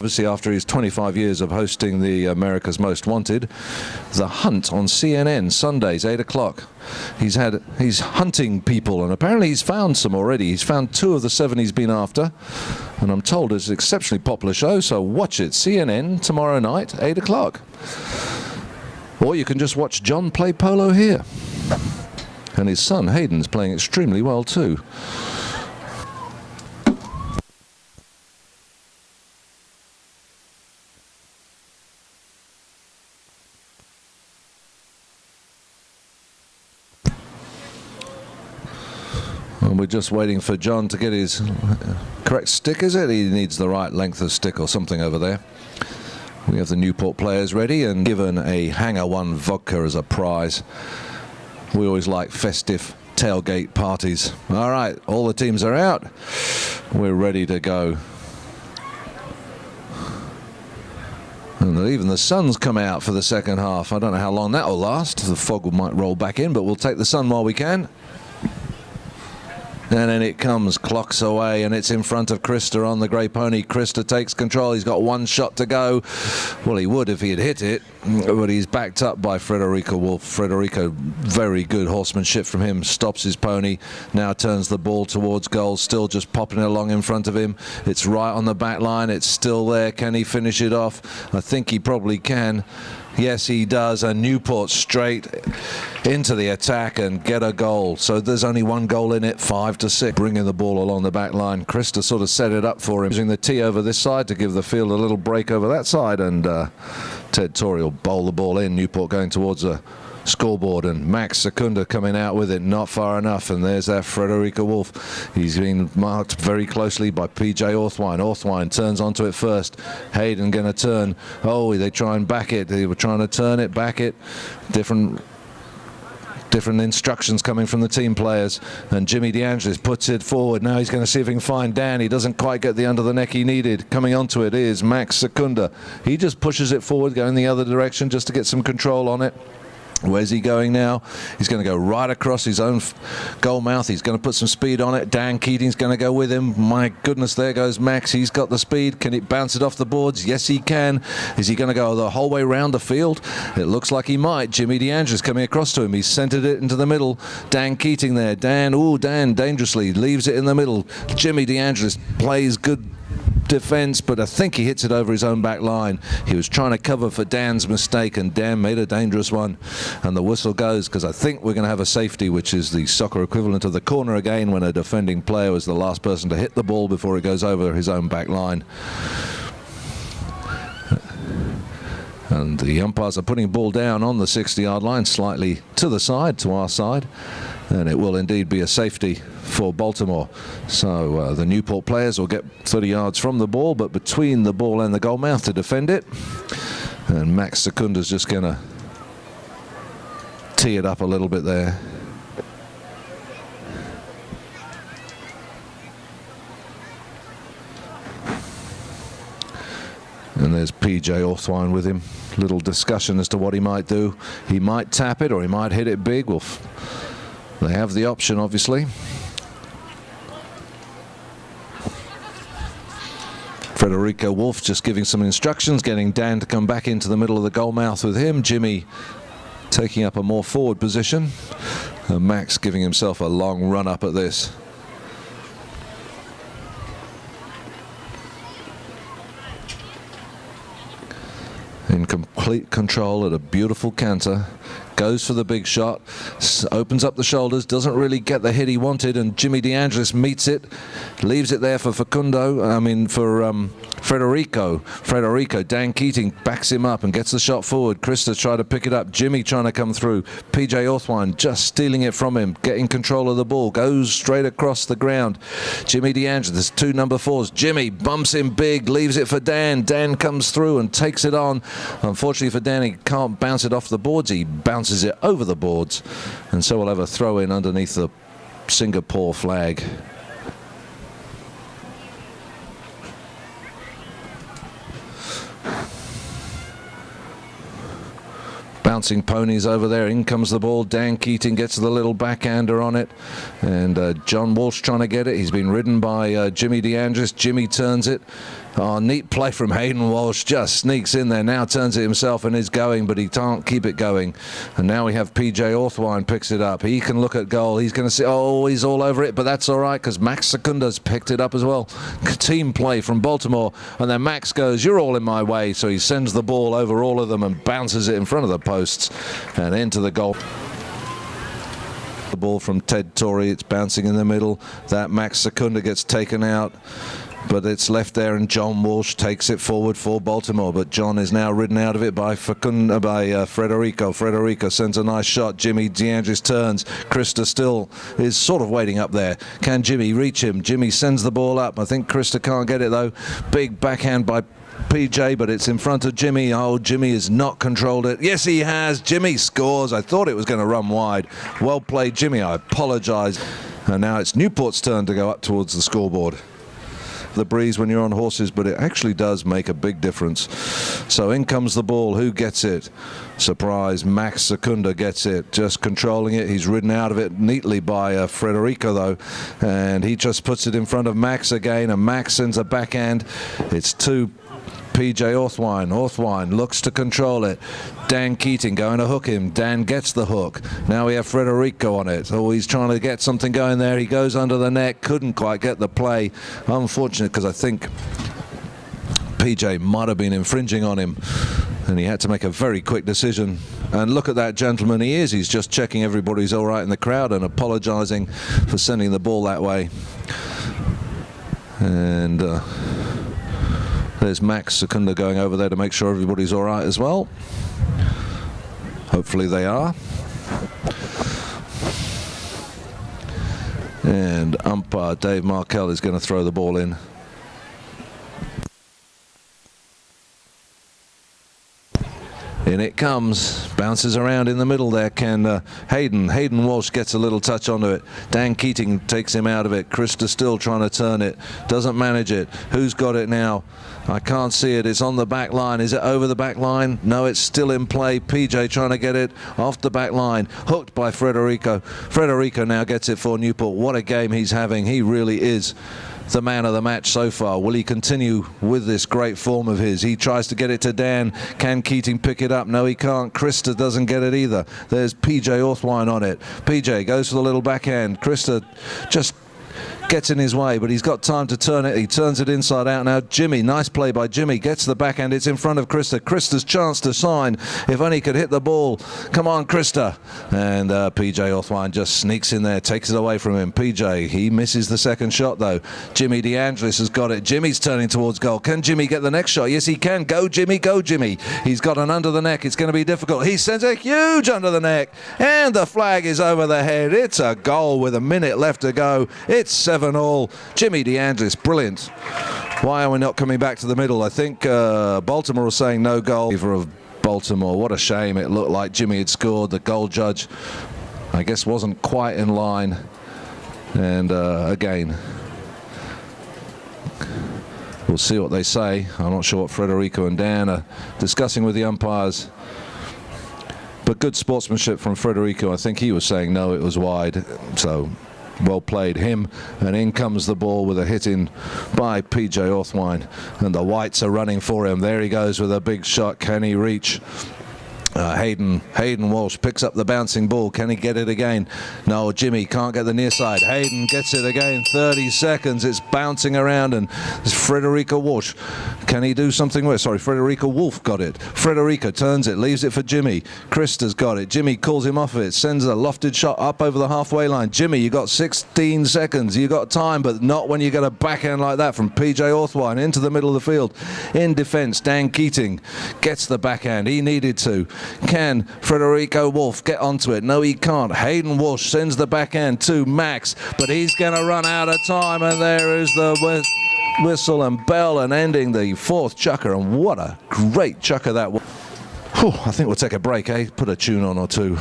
Obviously, after his 25 years of hosting the America's Most Wanted, The Hunt on CNN, Sundays, 8 o'clock. He's hunting people, and apparently he's found some already. He's found 2 of the 7 he's been after, and I'm told it's an exceptionally popular show, so watch it. CNN, tomorrow night, 8 o'clock. Or you can just watch John play polo here. And his son, Hayden's playing extremely well too. And we're just waiting for John to get his correct stick, is it? He needs the right length of stick or something over there. We have the Newport players ready and given a Hangar 1 vodka as a prize. We always like festive tailgate parties. All right, all the teams are out. We're ready to go. And even the sun's come out for the second half. I don't know how long that will last. The fog might roll back in, but we'll take the sun while we can. And then it comes, clocks away, and it's in front of Krista on the grey pony. Krista takes control. He's got 1 shot to go. Well, he would if he had hit it, but he's backed up by Frederico Wolf. Frederico, very good horsemanship from him, stops his pony, now turns the ball towards goal, still just popping along in front of him. It's right on the back line. It's still there. Can he finish it off? I think he probably can. Yes, he does. And Newport straight into the attack and get a goal. So there's only 1 goal in it, 5-6. Bringing the ball along the back line. Krista sort of set it up for him, using the tee over this side to give the field a little break over that side. And Ted Torrey will bowl the ball in. Newport going towards the scoreboard, and Max Secunda coming out with it, not far enough. And there's that Frederico Wolf. He's been marked very closely by PJ Orthwine. Orthwine turns onto it first. Hayden going to turn. Oh, they try and back it. They were trying to turn it, back it. Different instructions coming from the team players, and Jimmy DeAngelis puts it forward. Now he's going to see if he can find Dan. He doesn't quite get the under the neck he needed. Coming onto it is Max Secunda. He just pushes it forward, going the other direction just to get some control on it. Where's he going now? He's going to go right across his own goal mouth. He's going to put some speed on it. Dan Keating's going to go with him. My goodness, there goes Max. He's got the speed. Can it bounce it off the boards? Yes, he can. Is he going to go the whole way around the field? It looks like he might. Jimmy DeAngelis coming across to him. He's centered it into the middle. Dan Keating there. Dan dangerously leaves it in the middle. Jimmy DeAngelis plays good defense, but I think he hits it over his own back line. He was trying to cover for Dan's mistake, and Dan made a dangerous one. And the whistle goes because I think we're going to have a safety, which is the soccer equivalent of the corner again, when a defending player was the last person to hit the ball before it goes over his own back line. And the umpires are putting ball down on the 60-yard line, slightly to the side, to our side. And it will indeed be a safety for Baltimore. So the Newport players will get 30 yards from the ball, but between the ball and the goal mouth to defend it. And Max Secunda's just going to tee it up a little bit there. And there's PJ Orthwine with him. Little discussion as to what he might do. He might tap it or he might hit it big. Well, they have the option, obviously. Frederico Wolf just giving some instructions, getting Dan to come back into the middle of the goal mouth with him. Jimmy taking up a more forward position. And Max giving himself a long run up at this. In complete control at a beautiful canter. Goes for the big shot, opens up the shoulders, doesn't really get the hit he wanted, and Jimmy DeAngelis meets it, leaves it there for Frederico. Dan Keating backs him up and gets the shot forward. Krista tried to pick it up. Jimmy trying to come through. PJ Orthwine just stealing it from him, getting control of the ball, goes straight across the ground. Jimmy DeAngelis, 2 number 4s. Jimmy bumps him big, leaves it for Dan. Dan comes through and takes it on. Unfortunately for Dan, he can't bounce it off the boards. He bounces it over the boards, and so we'll have a throw in underneath the Singapore flag. Bouncing ponies over there. In comes the ball. Dan Keating gets the little backhander on it, and John Walsh trying to get it. He's been ridden by Jimmy DeAngelis. Jimmy turns it. Oh, neat play from Hayden Walsh, just sneaks in there, now turns it himself and is going, but he can't keep it going. And now we have PJ Orthwine picks it up. He can look at goal. He's going to see, oh, he's all over it, but that's all right because Max Secunda's picked it up as well. Team play from Baltimore, and then Max goes, you're all in my way, so he sends the ball over all of them and bounces it in front of the posts and into the goal. The ball from Ted Torrey, it's bouncing in the middle. That Max Secunda gets taken out, but it's left there, and John Walsh takes it forward for Baltimore. But John is now ridden out of it by Frederico. Frederico sends a nice shot. Jimmy DeAndres turns. Krista still is sort of waiting up there. Can Jimmy reach him? Jimmy sends the ball up. I think Krista can't get it though. Big backhand by PJ, but it's in front of Jimmy. Oh, Jimmy has not controlled it. Yes, he has. Jimmy scores. I thought it was going to run wide. Well played, Jimmy. I apologize. And now it's Newport's turn to go up towards the scoreboard. The breeze when you're on horses, but it actually does make a big difference. So in comes the ball. Who gets it? Surprise, Max Secunda gets it, just controlling it. He's ridden out of it neatly by Frederico though, and he just puts it in front of Max again, and Max sends a backhand. It's to PJ Orthwine. Orthwine looks to control it. Dan Keating going to hook him. Dan gets the hook. Now we have Frederico on it. Oh, he's trying to get something going there. He goes under the neck. Couldn't quite get the play. Unfortunate, because I think PJ might have been infringing on him, and he had to make a very quick decision. And look at that gentleman. He is. He's just checking everybody's all right in the crowd and apologizing for sending the ball that way. And there's Max Secunda going over there to make sure everybody's all right as well. Hopefully they are. And umpire Dave Markell is going to throw the ball in. In it comes, bounces around in the middle there. Can Hayden Walsh gets a little touch onto it. Dan Keating takes him out of it. Krista still trying to turn it, doesn't manage it. Who's got it now? I can't see it. It's on the back line. Is it over the back line? No, it's still in play. PJ trying to get it off the back line. Hooked by Frederico. Frederico now gets it for Newport. What a game he's having. He really is the man of the match so far. Will he continue with this great form of his? He tries to get it to Dan. Can Keating pick it up? No, he can't. Krista doesn't get it either. There's PJ Orthwine on it. PJ goes for the little backhand. Krista just gets in his way, but he's got time to turn it. He turns it inside out now. Jimmy, nice play by Jimmy, gets the backhand. It's in front of Krista. Krista's chance to sign. If only he could hit the ball. Come on, Krista. And PJ Orthwine just sneaks in there, takes it away from him. PJ, he misses the second shot though. Jimmy DeAndres has got it. Jimmy's turning towards goal. Can Jimmy get the next shot? Yes, he can. Go, Jimmy, go, Jimmy. He's got an under the neck. It's going to be difficult. He sends a huge under the neck, and the flag is over the head. It's a goal with a minute left to go. It's 7-all. Jimmy DeAndres, brilliant. Why are we not coming back to the middle? I think Baltimore was saying no goal in favor of Baltimore. What a shame. It looked like Jimmy had scored. The goal judge, I guess, wasn't quite in line. And again, we'll see what they say. I'm not sure what Frederico and Dan are discussing with the umpires. But good sportsmanship from Frederico. I think he was saying no, it was wide. So well played him, and in comes the ball with a hit in by PJ Orthwine, and the Whites are running for him. There he goes with a big shot. Can he reach? Hayden Walsh picks up the bouncing ball. Can he get it again? No, Jimmy can't get the near side. Hayden gets it again. 30 seconds. It's bouncing around, and it's Frederico Walsh. Can he do something with it? Sorry, Frederico Wolf got it. Frederico turns it, leaves it for Jimmy. Krista's got it. Jimmy calls him off of it, sends a lofted shot up over the halfway line. Jimmy, you got 16 seconds. You got time, but not when you get a backhand like that from PJ Orthwine into the middle of the field. In defense, Dan Keating gets the backhand. He needed to. Can Frederico Wolf get onto it? No, he can't. Hayden Walsh sends the backhand to Max, but he's going to run out of time, and there is the whistle and bell, and ending the fourth chukker. And what a great chukker that was. I think we'll take a break, eh? Put a tune on or two.